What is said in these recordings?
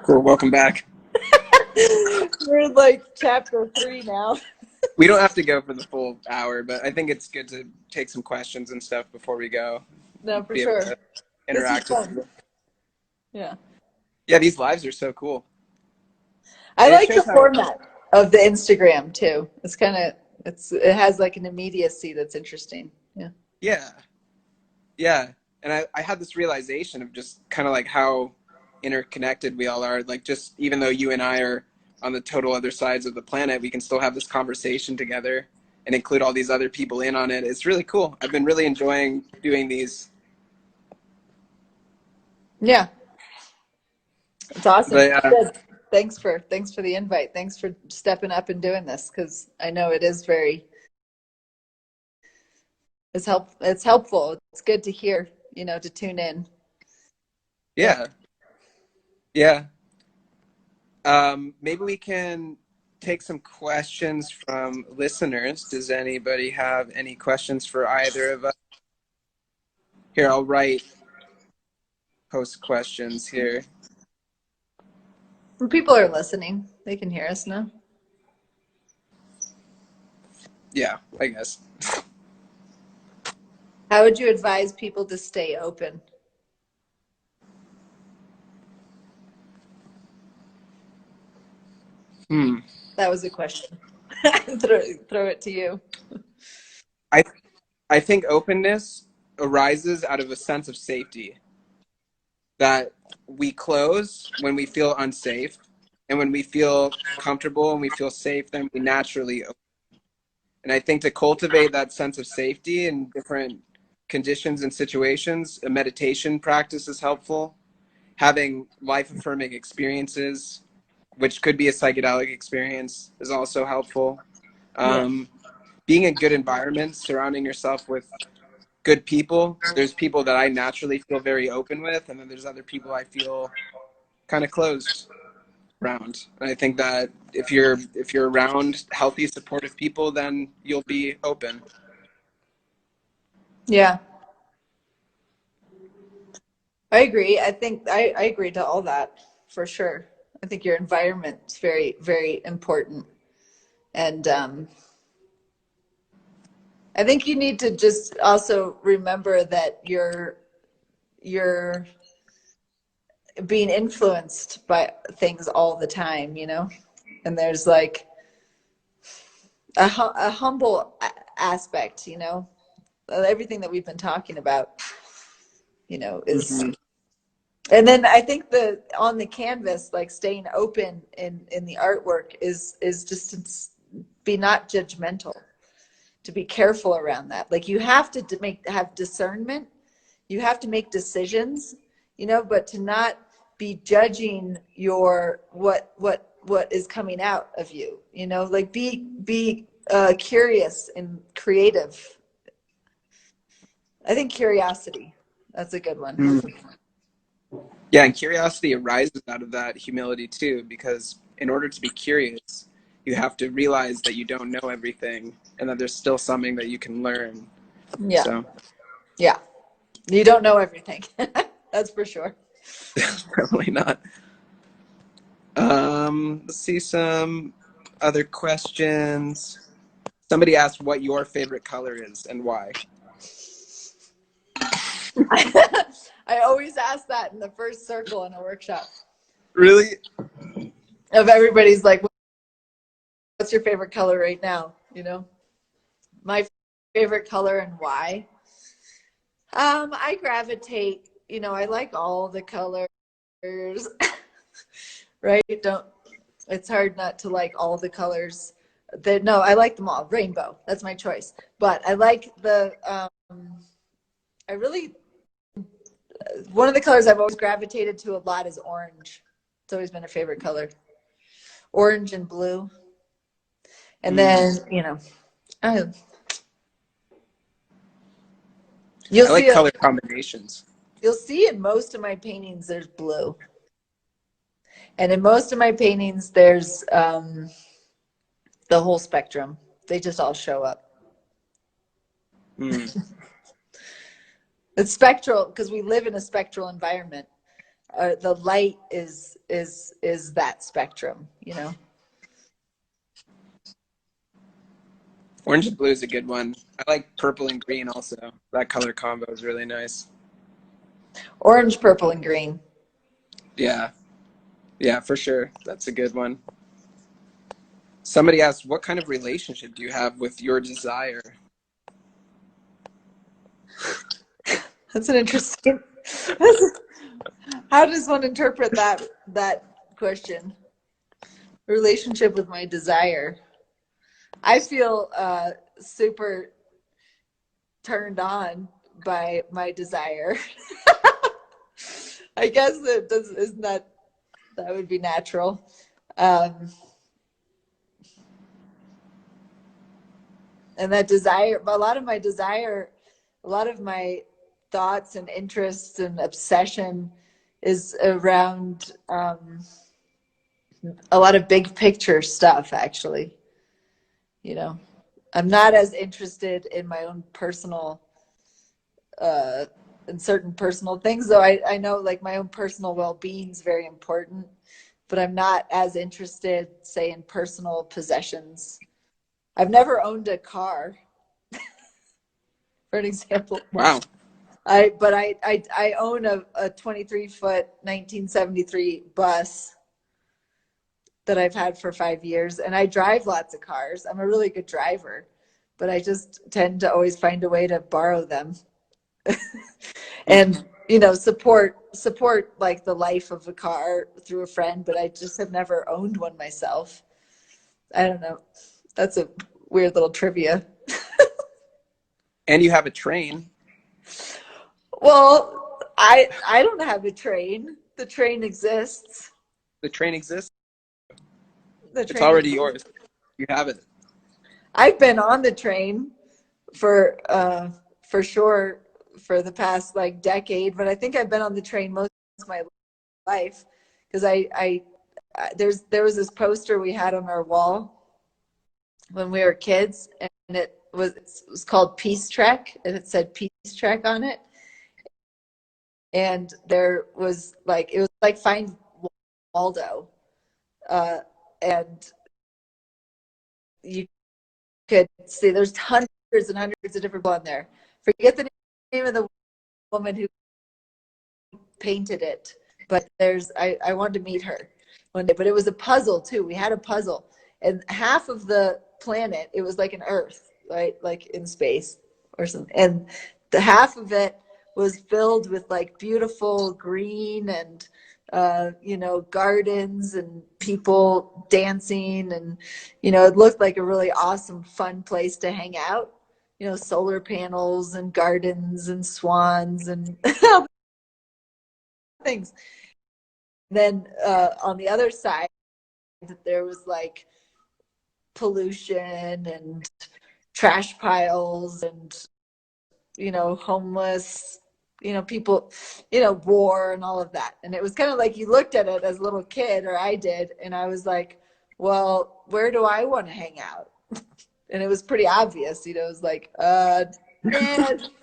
Cool. Welcome back. We're like chapter 3 now. We don't have to go for the full hour, but I think it's good to take some questions and stuff before we go. No, for Be able sure. to This is interact with fun. people. Yeah. Yeah, these lives are so cool. I And it like the shows how. format of the Instagram too. It's kind of it has like an immediacy that's interesting. Yeah. Yeah. Yeah. And I had this realization of just kind of like how interconnected we all are. Like, just even though you and I are on the total other sides of the planet, we can still have this conversation together and include all these other people in on it. It's really cool. I've been really enjoying doing these. Yeah. It's awesome. But Good. Thanks for the invite. Thanks for stepping up and doing this, because I know it is it's helpful. It's good to hear, to tune in. yeah. Yeah. Maybe we can take some questions from listeners. Does anybody have any questions for either of us? Here, I'll post questions here. When people are listening, they can hear us now. Yeah, I guess. How would you advise people to stay open? That was a question. throw it to you. I think openness arises out of a sense of safety, that we close when we feel unsafe, and when we feel comfortable and we feel safe, then we naturally open. And I think to cultivate that sense of safety in different conditions and situations, a meditation practice is helpful. Having life affirming experiences, which could be a psychedelic experience, is also helpful. Being in good environments, surrounding yourself with good people. There's people that I naturally feel very open with, and then there's other people I feel kind of closed around. And I think that if you're around healthy, supportive people, then you'll be open. Yeah. I agree. I think I agree to all that for sure. I think your environment is very, very important. And I think you need to just also remember that you're being influenced by things all the time, and there's like a humble aspect, everything that we've been talking about, is. Mm-hmm. And then I think on the canvas, like staying open in the artwork is just to be not judgmental, to be careful around that. Like you have to have discernment, you have to make decisions, but to not be judging what is coming out of you, like be curious and creative. I think curiosity, that's a good one. Mm. Yeah, and curiosity arises out of that humility too, because in order to be curious, you have to realize that you don't know everything and that there's still something that you can learn. Yeah. So Yeah. You don't know everything. That's for sure. probably not. Let's see some other questions. Somebody asked what your favorite color is and why. I always ask that in the first circle in a workshop. Really? Of everybody's like, what's your favorite color right now? My favorite color and why. I gravitate, I like all the colors, right? It's hard not to like all the colors. No, I like them all. Rainbow, that's my choice. But I like one of the colors I've always gravitated to a lot is orange. It's always been a favorite color. Orange and blue. And then, I like color combinations. You'll see in most of my paintings there's blue. And in most of my paintings there's the whole spectrum. They just all show up. It's spectral because we live in a spectral environment. the light is that spectrum, you know. Orange and blue is a good one. I like purple and green also. That color combo is really nice. Orange, purple, and green. Yeah. Yeah, for sure. That's a good one. Somebody asked, what kind of relationship do you have with your desire? That's an interesting. How does one interpret that question? Relationship with my desire. I feel super turned on by my desire. I guess that isn't that would be natural. And that desire, a lot of my desire, a lot of my thoughts and interests and obsession is around a lot of big picture stuff, actually. You know, I'm not as interested in my own personal, in certain personal things, though I know like my own personal well-being is very important, but I'm not as interested, say, in personal possessions. I've never owned a car, for an example. Wow. I own a 23-foot 1973 bus that I've had for 5 years, and I drive lots of cars. I'm a really good driver, but I just tend to always find a way to borrow them. And you know, support like the life of a car through a friend, but I just have never owned one myself. I don't know. That's a weird little trivia. And you have a train. Well, I don't have a train. The train exists. The train exists. The It's train already exists. yours. You have it. I've been on the train for sure for the past like decade, but I think I've been on the train most of my life because there was this poster we had on our wall when we were kids, and it was called Peace Trek, and it said Peace Trek on it. And there was like, it was like Find Waldo, and you could see there's hundreds and hundreds of different people on there. Forget the name of the woman who painted it, but I wanted to meet her one day. But it was a puzzle too. We had a puzzle, and half of the planet, it was like an Earth, right, like in space or something, and the half of it was filled with like beautiful green and you know, gardens and people dancing, and you know, it looked like a really awesome fun place to hang out, you know, solar panels and gardens and swans and things. Then on the other side there was like pollution and trash piles and, you know, homeless, you know, people, you know, war and all of that. And it was kind of like you looked at it as a little kid, or I did, and I was like, well, where do I want to hang out? And it was pretty obvious, you know. It was like, I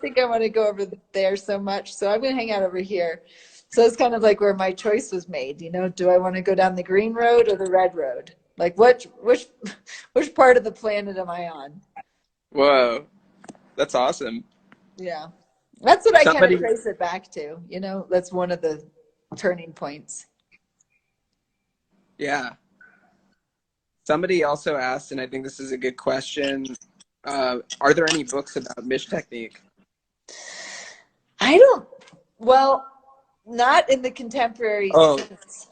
think I want to go over there so much, so I'm going to hang out over here. So it's kind of like where my choice was made, you know. Do I want to go down the green road or the red road? Like which part of the planet am I on? Whoa. That's awesome. Yeah. That's what I kind of Somebody, trace it back to, you know. That's one of the turning points. yeah. Somebody also asked, and I think this is a good question, are there any books about Mish technique? I don't, well, not in the contemporary Oh, sense.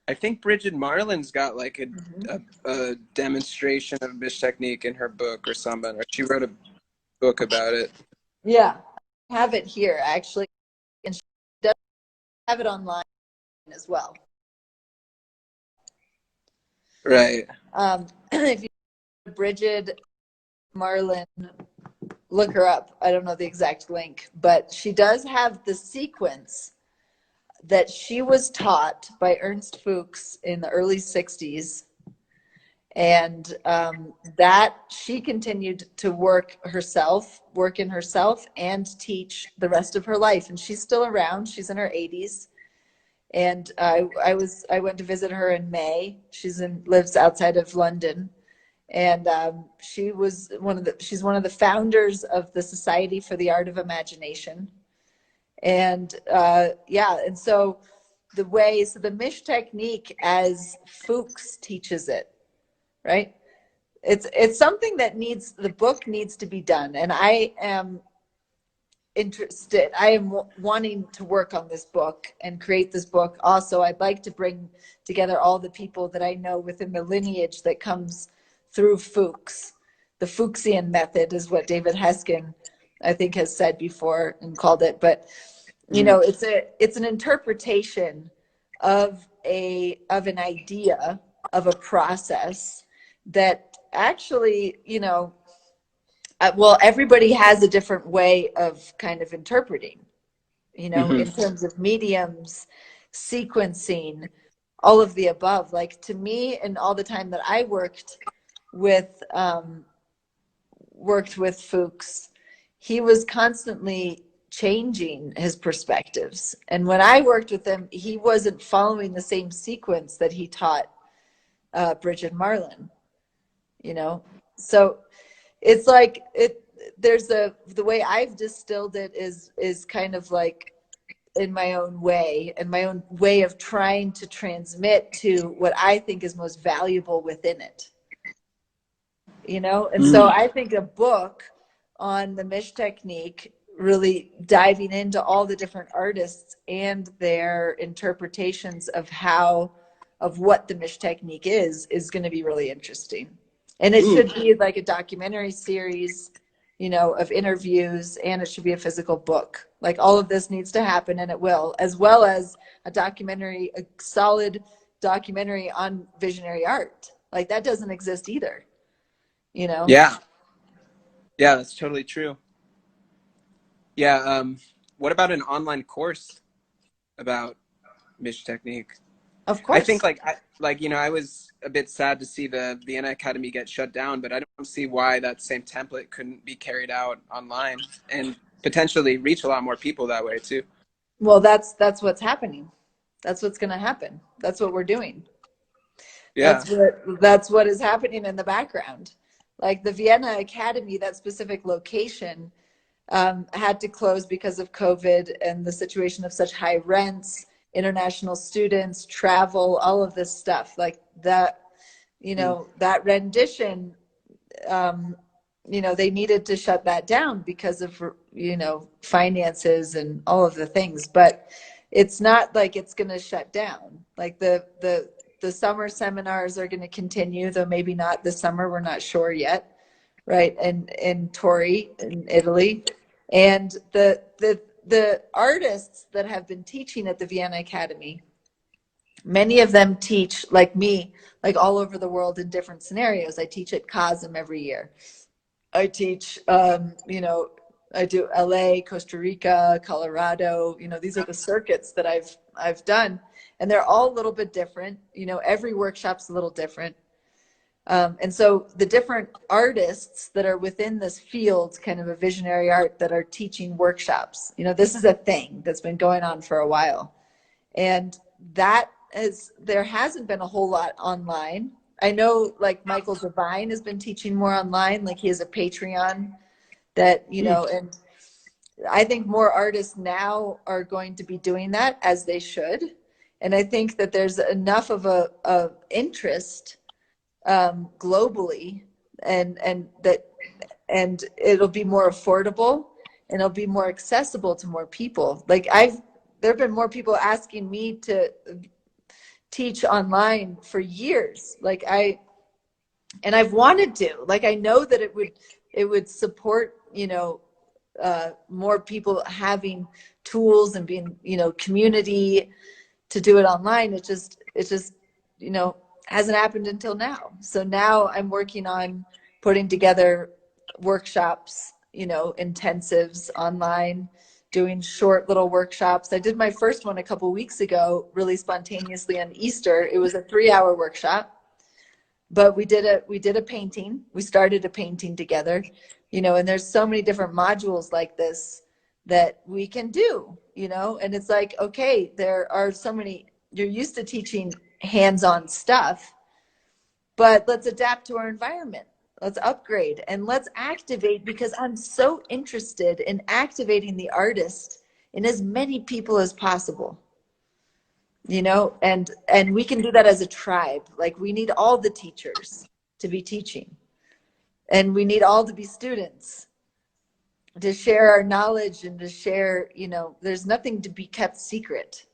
I think Bridget Marlin's got like Mhm. a demonstration of Mish technique in her book or something, or she wrote a book about it. Yeah. I have it here actually, and she does have it online as well. Right. If you Bridget Marlin, look her up. I don't know the exact link, but she does have the sequence that she was taught by Ernst Fuchs in the early 60s. And that she continued to work in herself, and teach the rest of her life. And she's still around. She's in her 80s. And I went to visit her in May. Lives outside of London, and she's one of the founders of the Society for the Art of Imagination. And yeah, and so the Mish technique as Fuchs teaches it, right? It's something that the book needs to be done, and I am interested. I am wanting to work on this book and create this book. Also, I'd like to bring together all the people that I know within the lineage that comes through Fuchs. The Fuchsian method is what David Heskin, I think, has said before and called it. But you know, it's an interpretation of an idea, of a process that actually, you know, well, everybody has a different way of kind of interpreting, you know, in terms of mediums, sequencing, all of the above. Like, to me, and all the time that I with worked with Fuchs, he was constantly changing his perspectives. And when I worked with him, he wasn't following the same sequence that he taught Bridget Marlin, you know? So it's like the way I've distilled it is kind of like in my own way, and my own way of trying to transmit to what I think is most valuable within it, you know? And so I think a book on the Mish technique, really diving into all the different artists and their interpretations of what the Mish technique is going to be really interesting. And it should be like a documentary series, you know, of interviews, and it should be a physical book. Like, all of this needs to happen, and it will, as well as a solid documentary on visionary art. Like, that doesn't exist either, you know? Yeah. Yeah, that's totally true. Yeah. What about an online course about Mish technique? Of I think course. you know, I was a bit sad to see the Vienna Academy get shut down, but I don't see why that same template couldn't be carried out online and potentially reach a lot more people that way too. Well, that's what's happening. That's what's going to happen. That's what we're doing. Yeah. That's what is happening in the background. Like, the Vienna Academy, that specific location, had to close because of COVID and the situation of such high rents, international students, travel, all of this stuff. Like that, you know, that rendition, you know, they needed to shut that down because of, you know, finances and all of the things. But it's not like it's going to shut down. Like, the summer seminars are going to continue, though maybe not this summer. We're not sure yet, right? And in Torri in Italy, and the artists that have been teaching at the Vienna Academy, many of them teach, like me, like all over the world in different scenarios. I teach at COSM every year. I teach, you know, I do LA, Costa Rica, Colorado. You know, these are the circuits that I've done, and they're all a little bit different. You know, every workshop's a little different. And so the different artists that are within this field, kind of a visionary art, that are teaching workshops, you know, this is a thing that's been going on for a while. And there hasn't been a whole lot online. I know, like, Michael Devine has been teaching more online. Like, he has a Patreon that, you know, and I think more artists now are going to be doing that, as they should. And I think that there's enough of interest globally, and it'll be more affordable, and it'll be more accessible to more people. Like, there have been more people asking me to teach online for years. And I've wanted to, like, I know that it would support, you know, more people having tools and being, you know, community to do it online. It just, you know, hasn't happened until now. So now I'm working on putting together workshops, you know, intensives online, doing short little workshops. I did my first one a couple weeks ago, really spontaneously on Easter. It was a 3-hour workshop, but we did a painting. We started a painting together, you know, and there's so many different modules like this that we can do, you know? And it's like, okay, there are so many, you're used to teaching hands-on stuff, but let's adapt to our environment. Let's upgrade and let's activate, because I'm so interested in activating the artist in as many people as possible, you know, and we can do that as a tribe. Like, we need all the teachers to be teaching, and we need all to be students to share our knowledge and to share, you know, there's nothing to be kept secret,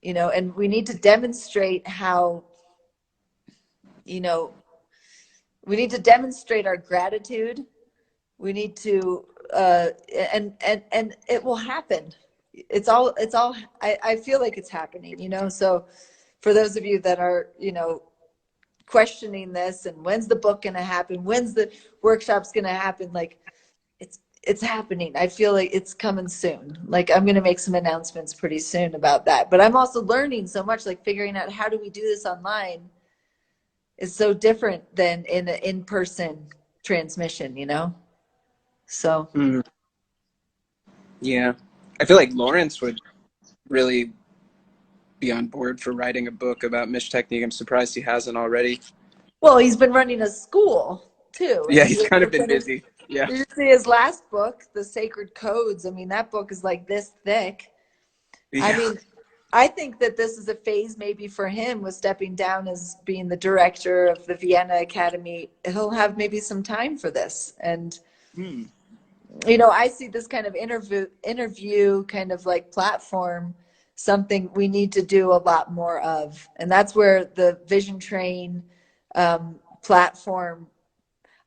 you know, and we need to demonstrate how, you know, we need to demonstrate our gratitude. We need to, and it will happen. I feel like it's happening, you know? So for those of you that are, you know, questioning this and when's the book going to happen? When's the workshop's going to happen? Like, it's happening. I feel like it's coming soon. Like, I'm going to make some announcements pretty soon about that, but I'm also learning so much, like figuring out how do we do this online is so different than in an in-person transmission, you know? So. Mm. Yeah. I feel like Lawrence would really be on board for writing a book about Mish technique. I'm surprised he hasn't already. Well, he's been running a school too. Yeah, And he's kind of been busy. Yeah. did you see his last book, The Sacred Codes? I mean, that book is like this thick. Yeah. I mean, I think that this is a phase maybe for him with stepping down as being the director of the Vienna Academy. He'll have maybe some time for this. And, you know, I see this kind of interview kind of like platform, something we need to do a lot more of. And that's where the Vision Train platform,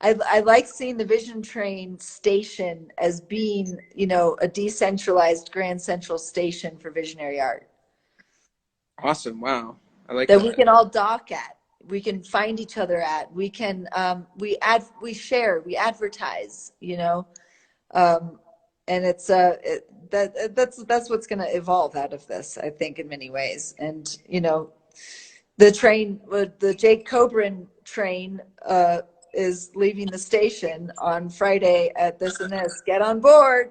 I like seeing the Vision Train station as being, you know, a decentralized Grand Central station for visionary art. Awesome. Wow. I like That that. we can all dock at, we can find each other at, we can, we share, we advertise, you know, and it's, that's what's going to evolve out of this, I think, in many ways. And, you know, the Jake Coburn train, is leaving the station on Friday at this and this. Get on board.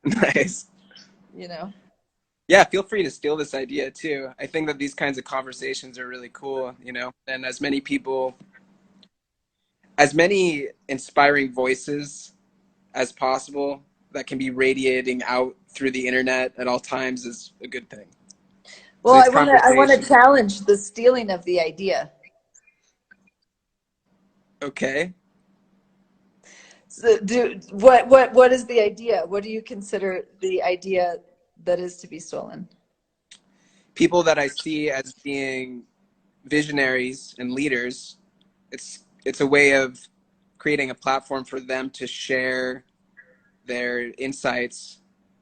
Nice. You know. Yeah, feel free to steal this idea too. I think that these kinds of conversations are really cool, you know, and as many people, as many inspiring voices as possible that can be radiating out through the internet at all times is a good thing. Well, So I want to challenge the stealing of the idea. Okay. So what is the idea? What do you consider the idea that is to be stolen? People that I see as being visionaries and leaders, it's a way of creating a platform for them to share their insights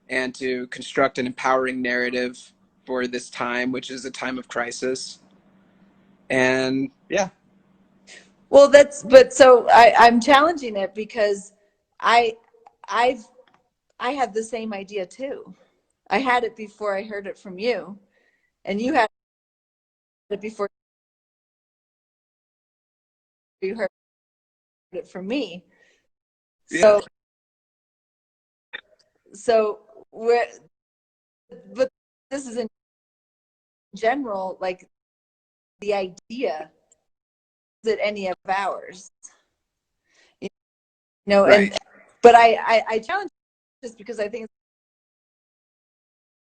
and to construct an empowering narrative for this time, which is a time of crisis. And yeah. Well, so I'm challenging it because I I've I had the same idea too. I had it before I heard it from you, and you had it before you heard it from me. Yeah. So we're, but this is in general, like the idea that any of ours, you know, Right. but I challenge this because I think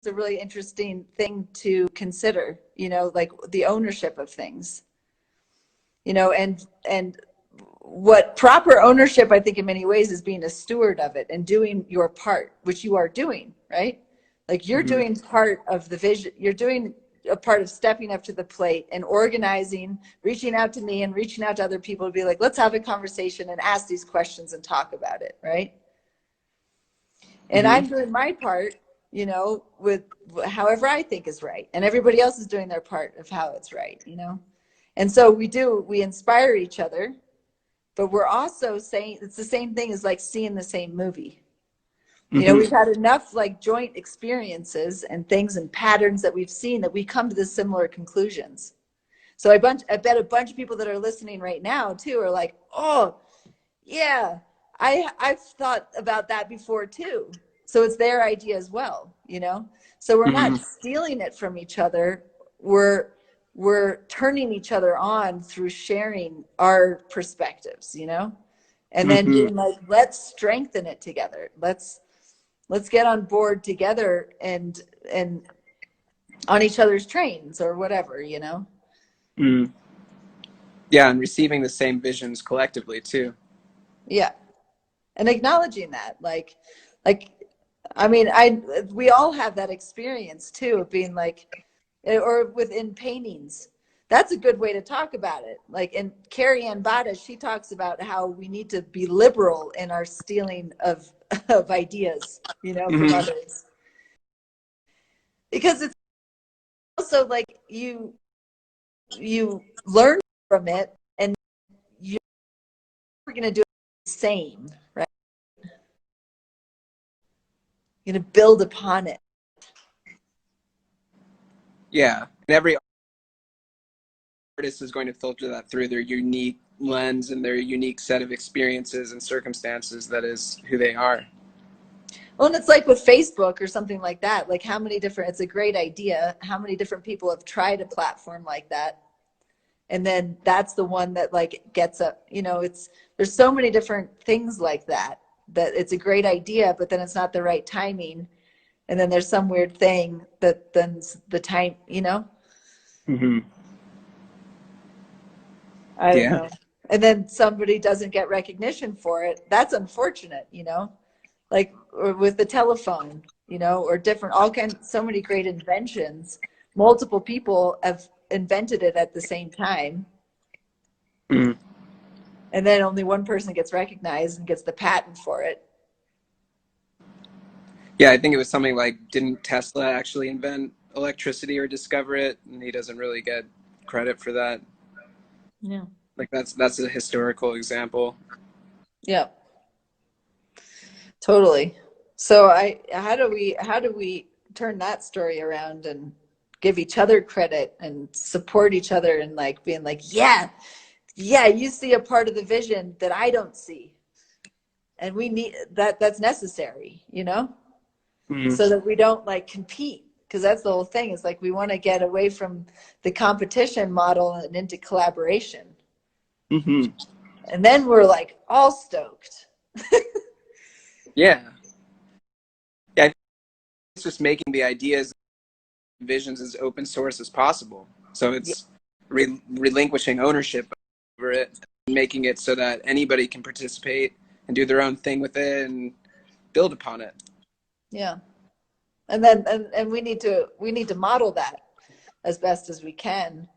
it's a really interesting thing to consider, you know, like the ownership of things, you know, and what proper ownership, I think in many ways, is being a steward of it and doing your part, which you are doing, right? Like you're doing part of the vision, you're doing a part of stepping up to the plate and organizing, reaching out to me and reaching out to other people to be like, let's have a conversation and ask these questions and talk about it, right? And I'm doing my part, you know, with however I think is right. And everybody else is doing their part of how it's right, you know? And so we inspire each other, but we're also saying it's the same thing as like seeing the same movie. You know, we've had enough like joint experiences and things and patterns that we've seen that we come to the similar conclusions. So I bet a bunch of people that are listening right now too are like, oh, yeah, I've thought about that before too. So it's their idea as well, you know? So we're not Mm-hmm. stealing it from each other. We're turning each other on through sharing our perspectives, you know? And then Mm-hmm. being like, let's strengthen it together. Let's get on board together and on each other's trains or whatever, you know? Mm. Yeah, and receiving the same visions collectively too. Yeah. And acknowledging that, like, I mean, we all have that experience too of being like, or within paintings. That's a good way to talk about it. Like, and Carrie Ann Bada, she talks about how we need to be liberal in our stealing of ideas, you know, from Mm-hmm. others. Because it's also like you learn from it and you're going to do the same, right? You're going to build upon it. Yeah, and every artist is going to filter that through their unique lens and their unique set of experiences and circumstances. That is who they are. Well, and it's like with Facebook or something like that. Like, how many different, it's a great idea. How many different people have tried a platform like that? And then that's the one that like gets up, you know, there's so many different things like that, that it's a great idea, but then it's not the right timing. And then there's some weird thing that then the time, you know, Mm-hmm. I don't Yeah. know. And then somebody doesn't get recognition for it. That's unfortunate, you know, like, or with the telephone, you know, or different, all kinds, so many great inventions. Multiple people have invented it at the same time. Mm. And then only one person gets recognized and gets the patent for it. Yeah, I think it was something like, didn't Tesla actually invent electricity or discover it? And he doesn't really get credit for that. Yeah. Like that's a historical example. Yeah. Totally. So how do we turn that story around and give each other credit and support each other and like being like, yeah, yeah, you see a part of the vision that I don't see. And we need that, that's necessary, you know, Mm-hmm. so that we don't like compete. Because that's the whole thing, is like we want to get away from the competition model and into collaboration. Mm-hmm. And then we're like all stoked. Yeah. Yeah, I think it's just making the ideas and visions as open source as possible. So Yeah. it's relinquishing ownership over it, and making it so that anybody can participate and do their own thing with it and build upon it. Yeah. And then and we need to model that as best as we can,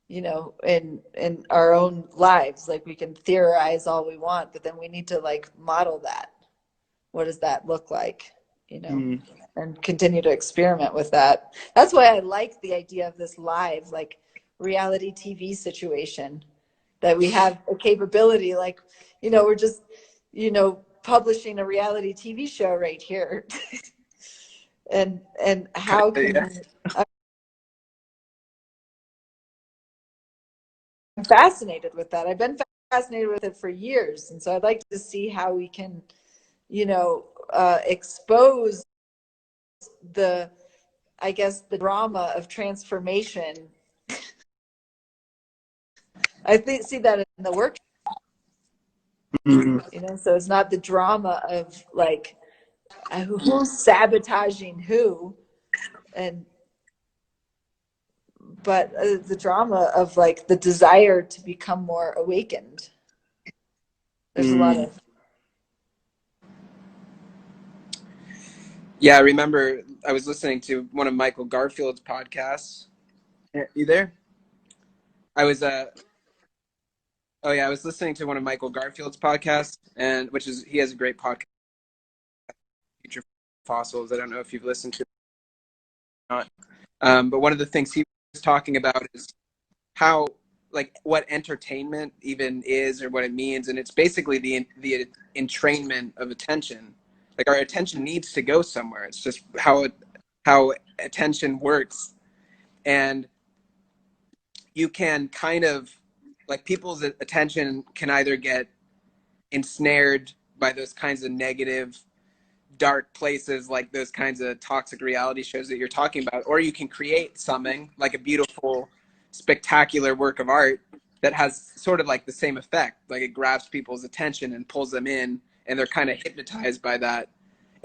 you know, in our own lives. Like, we can theorize all we want, but then we need to like model that. What does that look like, you know? Mm. And continue to experiment with that. That's why I like the idea of this live, like, reality TV situation, that we have a capability, like, you know, we're just, you know, publishing a reality TV show right here. And how can Yeah. we, I'm fascinated with that. I've been fascinated with it for years. And so I'd like to see how we can, you know, expose the, I guess, the drama of transformation. I think see that in the work, Mm-hmm. you know, so it's not the drama of like who's sabotaging who, and but the drama of like the desire to become more awakened. There's a lot Mm. of, Yeah, I remember I was listening to one of Michael Garfield's podcasts. You there? I was oh yeah, I was listening to one of Michael Garfield's podcasts, and which is he has a great podcast, Future Fossils. I don't know if you've listened to it or not. But one of the things he was talking about is how, like, what entertainment even is or what it means, and it's basically the entrainment of attention. Like, our attention needs to go somewhere. It's just how attention works, and you can kind of, like, people's attention can either get ensnared by those kinds of negative dark places like those kinds of toxic reality shows that you're talking about, or you can create something like a beautiful, spectacular work of art that has sort of like the same effect. Like it grabs people's attention and pulls them in, and they're kind of hypnotized by that.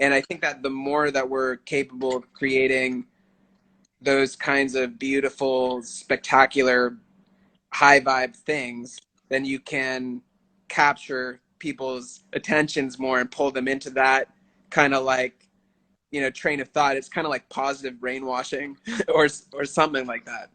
And I think that the more that we're capable of creating those kinds of beautiful, spectacular, high vibe things, then you can capture people's attentions more and pull them into that kind of like, you know, train of thought. It's kind of like positive brainwashing or something like that.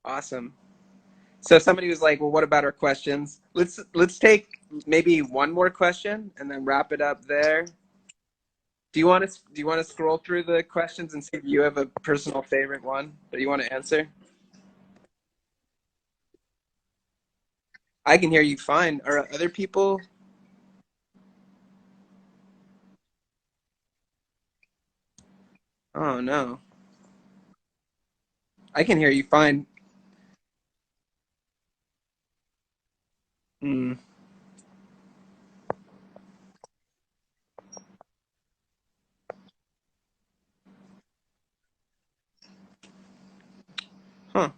Awesome. So somebody was like, "Well, what about our questions? Let's take maybe one more question and then wrap it up there." Do you want to scroll through the questions and see if you have a personal favorite one that you want to answer? I can hear you fine. Are other people? Oh no, I can hear you fine. Hmm. Huh.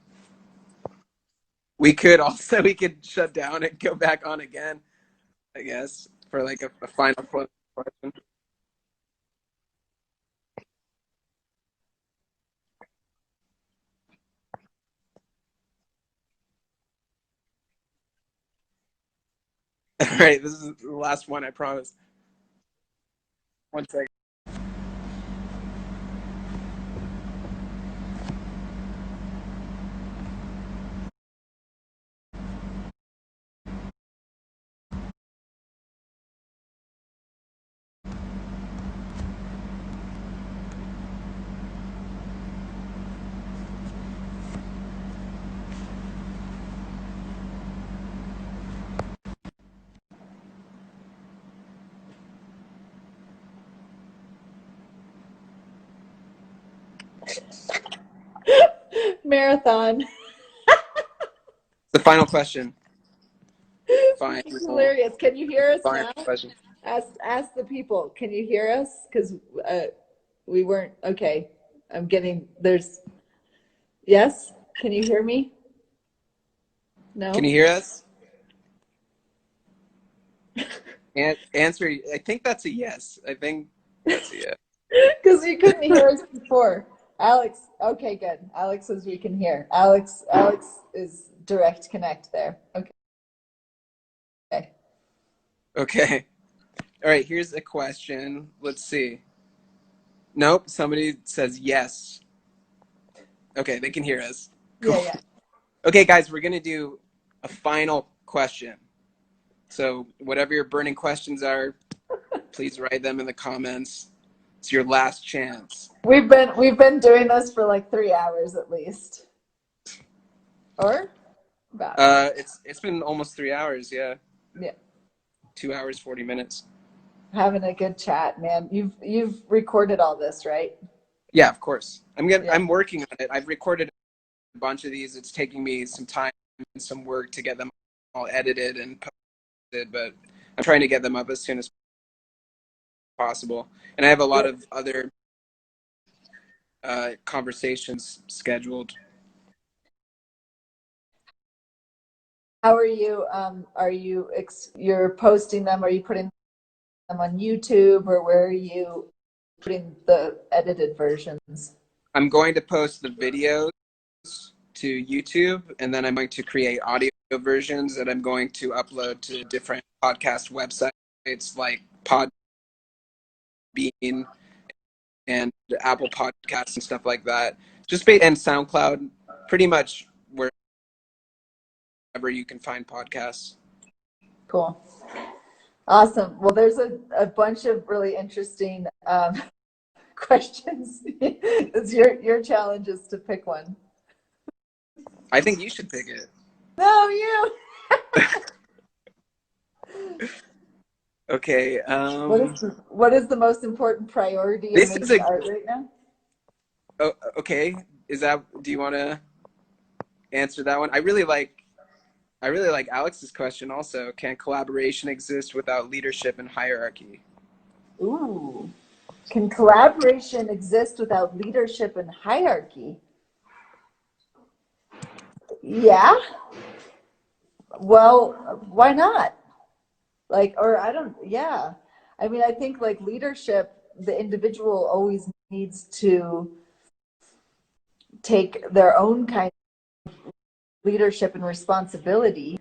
We could shut down and go back on again, I guess, for like a final question. All right, this is the last one, I promise. One second. Marathon. The final question. Final, Hilarious. Can you hear us final now? question. Ask the people. Can you hear us? Because we weren't okay. I'm getting there's yes. Can you hear me? Can No. you hear us? Answer. I think that's a yes. I think that's a yes. Because you couldn't hear us before. Alex. Okay, good. Alex says we can hear. Alex is direct connect there. Okay. Okay. All right. Here's a question. Let's see. Nope. Somebody says yes. Okay, they can hear us. Cool. Yeah, yeah. Okay, guys, we're gonna do a final question. So whatever your burning questions are, please write them in the comments. It's your last chance. We've been doing this for like 3 hours at least. Or about. It's been almost 3 hours. Yeah, Yeah. 2 hours 40 minutes. Having a good chat, man. You've recorded all this, right? Yeah, of course. Yeah. I'm working on it. I've recorded a bunch of these. It's taking me some time and some work to get them all edited and posted, but I'm trying to get them up as soon as possible. And I have a lot of other conversations scheduled. How are you you're posting them? Are you putting them on YouTube or where are you putting the edited versions? I'm going to post the videos to YouTube, and then I'm going to create audio versions that I'm going to upload to different podcast websites like Podbean and Apple Podcasts and stuff like that. And SoundCloud, pretty much wherever you can find podcasts. Cool. Awesome. Well, there's a bunch of really interesting questions. It's your challenge is to pick one. I think you should pick it. No, you. Okay. What is the most important priority in This is making a. art right now? Oh, okay. Is that? Do you want to answer that one? I really like Alex's question also. Can collaboration exist without leadership and hierarchy? Ooh. Can collaboration exist without leadership and hierarchy? Yeah. Well, why not? Like, or I don't, yeah. I mean, I think like leadership, the individual always needs to take their own kind of leadership and responsibility,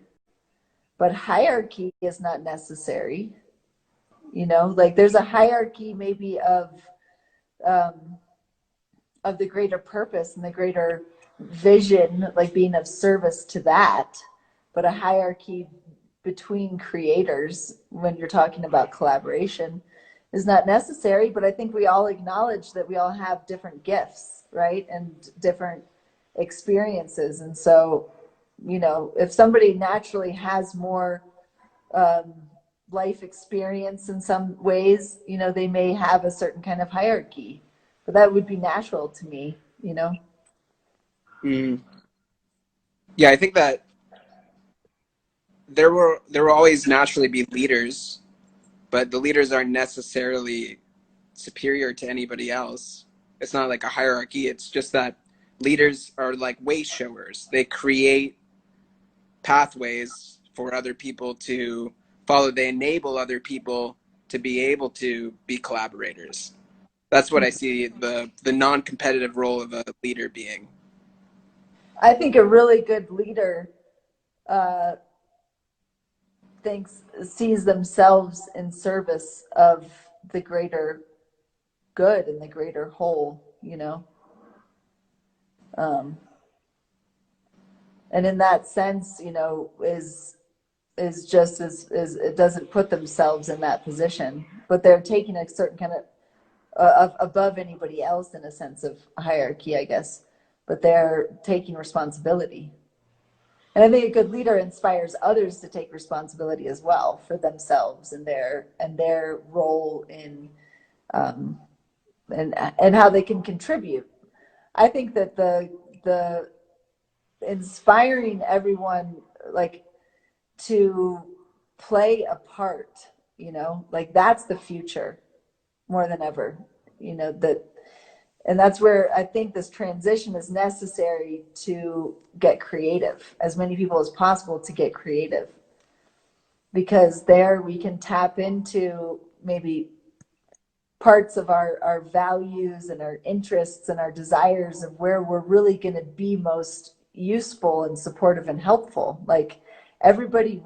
but hierarchy is not necessary. Like there's a hierarchy maybe um, of the greater purpose and the greater vision, like being of service to that, but a hierarchy between creators when you're talking about collaboration is not necessary. But I think we all acknowledge that we all have different gifts, right? And different experiences. And so, if somebody naturally has more um, life experience in some ways, they may have a certain kind of hierarchy, but that would be natural to me. Mm. Yeah, I think that there will always naturally be leaders, but the leaders aren't necessarily superior to anybody else. It's not like a hierarchy. It's just that leaders are like way showers. They create pathways for other people to follow. They enable other people to be able to be collaborators. That's what I see the non-competitive role of a leader being. I think a really good leader uh, sees themselves in service of the greater good and the greater whole. Um, and in that sense, is just as it doesn't put themselves in that position, but they're taking a certain kind of above anybody else in a sense of hierarchy, I guess. But they're taking responsibility. And I think a good leader inspires others to take responsibility as well for themselves and their role in um, and how they can contribute. I think that the inspiring everyone like to play a part, like that's the future more than ever. That and that's where I think this transition is necessary to get creative, as many people as possible to get creative, because there we can tap into maybe parts of our values and our interests and our desires of where we're really going to be most useful and supportive and helpful. Like everybody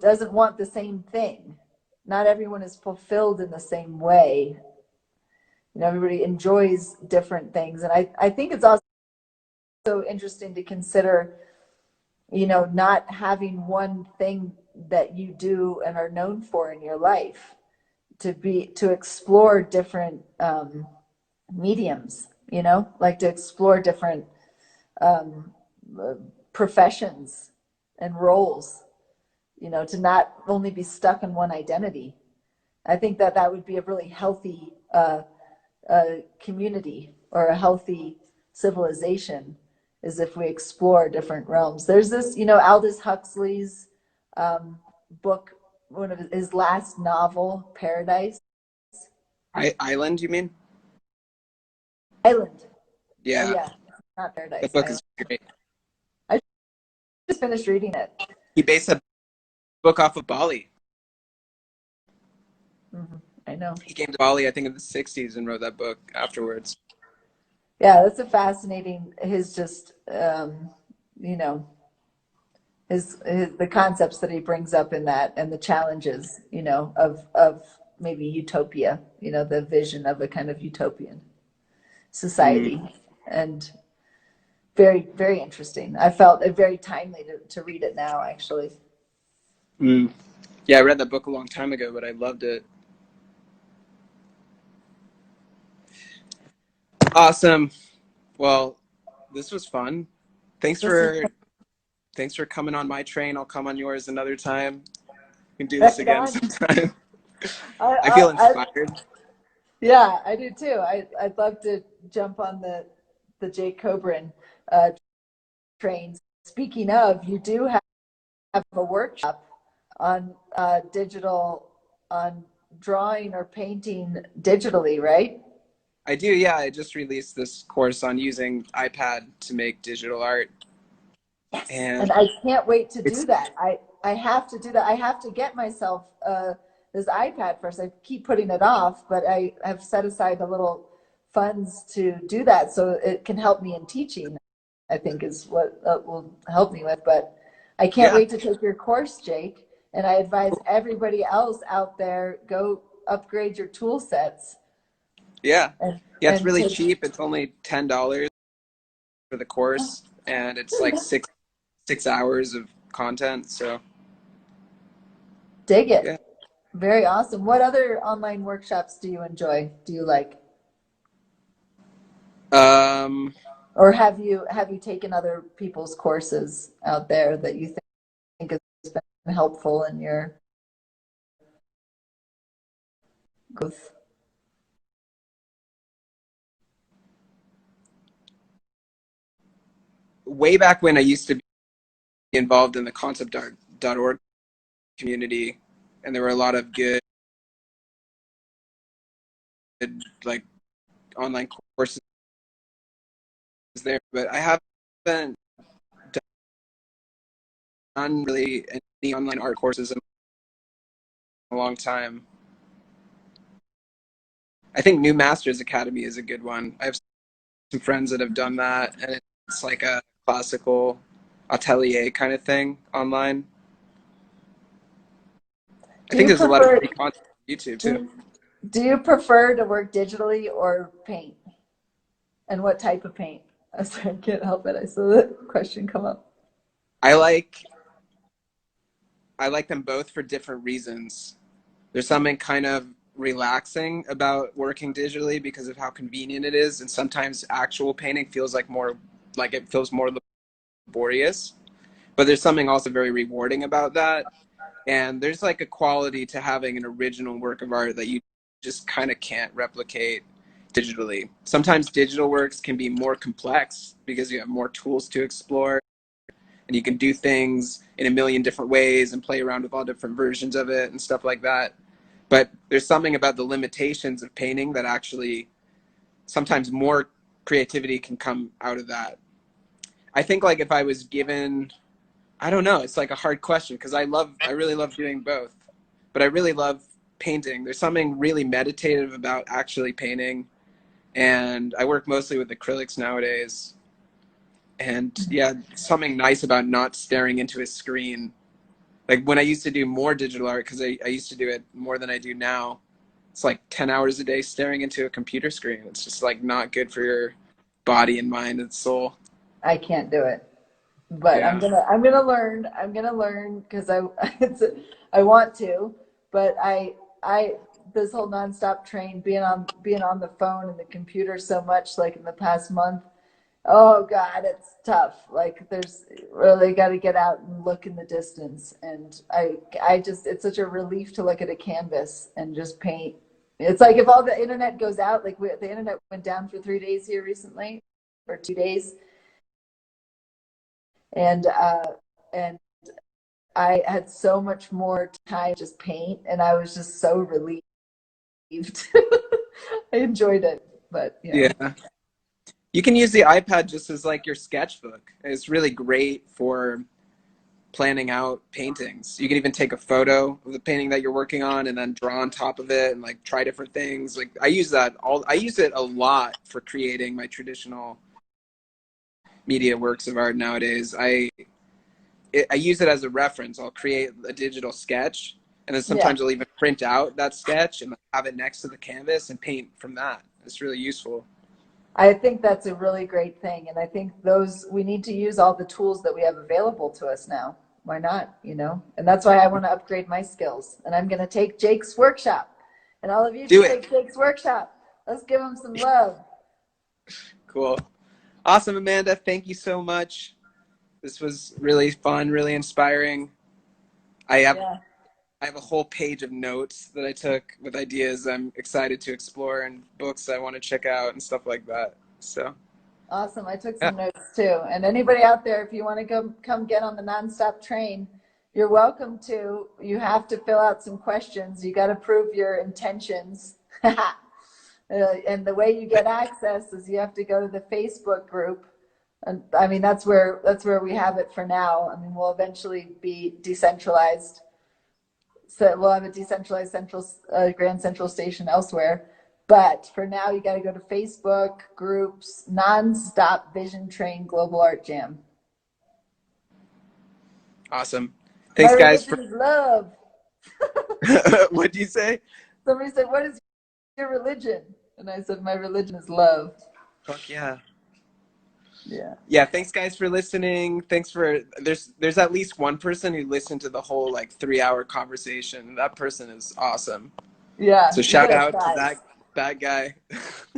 doesn't want the same thing. Not everyone is fulfilled in the same way. Everybody enjoys different things. And I think it's also interesting to consider, not having one thing that you do and are known for in your life, to explore different mediums, like to explore different um, professions and roles, to not only be stuck in one identity. I think that would be a really healthy community or a healthy civilization, is if we explore different realms. There's this, Aldous Huxley's book, one of his last novel, Paradise Island, you mean? Island. Oh Yeah, yeah, not the Paradise book Island. is great. I just finished reading it. He based a book off of Bali. I know. He came to Bali, I think, in the '60s and wrote that book afterwards. Yeah, that's a fascinating. His just you know his the concepts that he brings up in that, and the challenges, of maybe utopia, the vision of a kind of utopian Mm, society. And very, very interesting. I felt it very timely to read it now, actually. mm. Yeah, I read that book a long time ago, but I loved it. Awesome. Well, this was fun. Thanks This is for thanks for coming on my train. I'll come on yours another time. We can do this right again on. sometime. I, I feel I, inspired. yeah, I do too. I'd love to jump on the Jake Coburn uh, train. Speaking of, you do have a workshop on digital, on drawing or painting digitally, right? I do, yeah. I just released this course on using iPad to make digital art, Yes. and And I can't wait to do it's that. I have to do that. I have to get myself this iPad first. I keep putting it off, but I have set aside a little funds to do that so it can help me in teaching, I think is what will help me with. But I can't yeah, wait to take your course, Jake. And I advise everybody else out there, go upgrade your tool sets yeah, and, yeah. It's and really take, cheap. It's only $10 for the course, and it's like six hours of content. So dig it. yeah. Very awesome. What other online workshops do you enjoy? Do you like? Um, Or have you taken other people's courses out there that you think has been helpful in your growth? way back when I used to be involved in the concept.org community, and there were a lot of good like online courses there, but I haven't done really any online art courses in a long time. I think New Masters Academy is a good one. I have some friends that have done that, and it's like a classical atelier kind of thing online. I Do think you there's a lot of prefer free content on YouTube too. do, do you prefer to work digitally or paint? And what type of paint? I'm sorry, I can't help it. I saw the question come up. I like I like them both for different reasons. There's something kind of relaxing about working digitally because of how convenient it is, and sometimes actual painting feels like it feels more laborious. But there's something also very rewarding about that. And there's like a quality to having an original work of art that you just kind of can't replicate digitally. Sometimes digital works can be more complex because you have more tools to explore and you can do things in a million different ways and play around with all different versions of it and stuff like that. But there's something about the limitations of painting that actually sometimes more creativity can come out of that. I think like if I was given, I don't know, it's like a hard question because I really love doing both, but I really love painting. There's something really meditative about actually painting, and I work mostly with acrylics nowadays. And yeah, something nice about not staring into a screen. Like when I used to do more digital art, because I used to do it more than I do now, it's like 10 hours a day staring into a computer screen. It's just like not good for your body and mind and soul. I can't do it, but Yeah. I'm gonna learn. I'm gonna learn because it's, I want to, but I this whole nonstop train being on the phone and the computer so much like in the past month. Oh God, it's tough. Like there's really got to get out and look in the distance. And I just, it's such a relief to look at a canvas and just paint. It's like if all the internet goes out, like the internet went down for 3 days here recently, or 2 days, and and I had so much more time to just paint, and I was just so relieved. I enjoyed it, but Yeah. You can use the iPad just as like your sketchbook. It's really great for planning out paintings. You can even take a photo of the painting that you're working on and then draw on top of it and like try different things. Like I use it a lot for creating my traditional media works of art nowadays. I use it as a reference. I'll create a digital sketch and then yeah. sometimes I'll even print out that sketch and have it next to the canvas and paint from that. It's really useful. I think that's a really great thing. And I think those, we need to use all the tools that we have available to us now. Why not? And that's why I want to upgrade my skills. And I'm going to take Jake's workshop. And all of you Do should it. take Jake's workshop. Let's give him some love. Cool. Awesome, Amanda. Thank you so much. This was really fun, really inspiring. I have Yeah. I have a whole page of notes that I took with ideas I'm excited to explore and books I want to check out and stuff like that. So Awesome. I took yeah. some notes too. And anybody out there, if you want to come get on the nonstop train, you're welcome to. You have to fill out some questions. You got to prove your intentions. And the way you get access is you have to go to the Facebook group. And I mean, that's where we have it for now. I mean, we'll eventually be decentralized. So we'll have a decentralized Grand Central Station elsewhere. But for now, you got to go to Facebook groups, Nonstop Vision Train Global Art Jam. Awesome. My Thanks, guys. religion is love. What'd you say? Somebody said, "What is your religion?" And I said, "My religion is love." Fuck yeah. Yeah. Yeah, thanks guys for listening. There's at least one person who listened to the whole like 3-hour conversation. That person is awesome. Yeah. So You shout get a out to prize. that guy.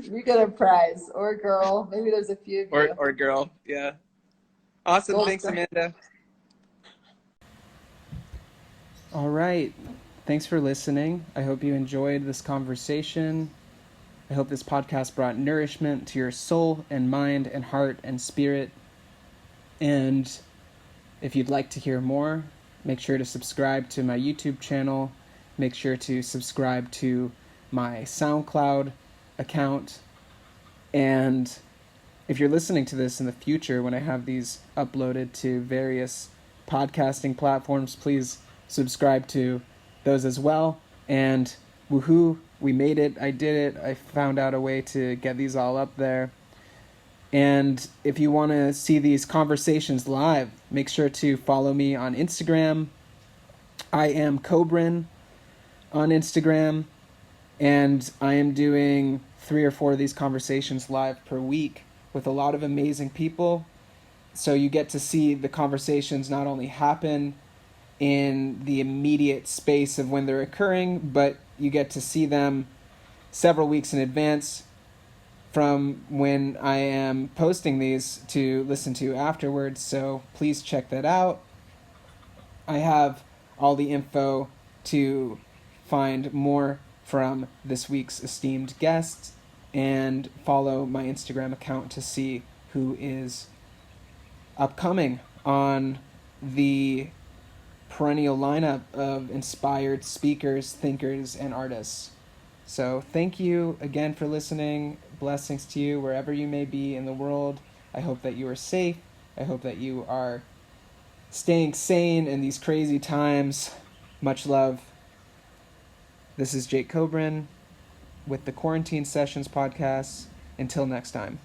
You get a prize or girl. Maybe there's a few of you. or girl. Yeah. Awesome. Gold Thanks, star. Amanda. All right. Thanks for listening. I hope you enjoyed this conversation. I hope this podcast brought nourishment to your soul and mind and heart and spirit. And if you'd like to hear more, make sure to subscribe to my YouTube channel. Make sure to subscribe to my SoundCloud account. And if you're listening to this in the future, when I have these uploaded to various podcasting platforms, please subscribe to those as well. And woohoo, we made it. I did it. I found out a way to get these all up there. And if you want to see these conversations live, make sure to follow me on Instagram. I am Cobrin on Instagram. And I am doing 3 or 4 of these conversations live per week with a lot of amazing people. So you get to see the conversations not only happen in the immediate space of when they're occurring, but you get to see them several weeks in advance from when I am posting these to listen to afterwards. So please check that out. I have all the info to find more from this week's esteemed guests and follow my Instagram account to see who is upcoming on the perennial lineup of inspired speakers, thinkers, and artists. So thank you again for listening. Blessings to you wherever you may be in the world. I hope that you are safe. I hope that you are staying sane in these crazy times. Much love. This is Jake Cobrin with the Quarantine Sessions podcast. Until next time.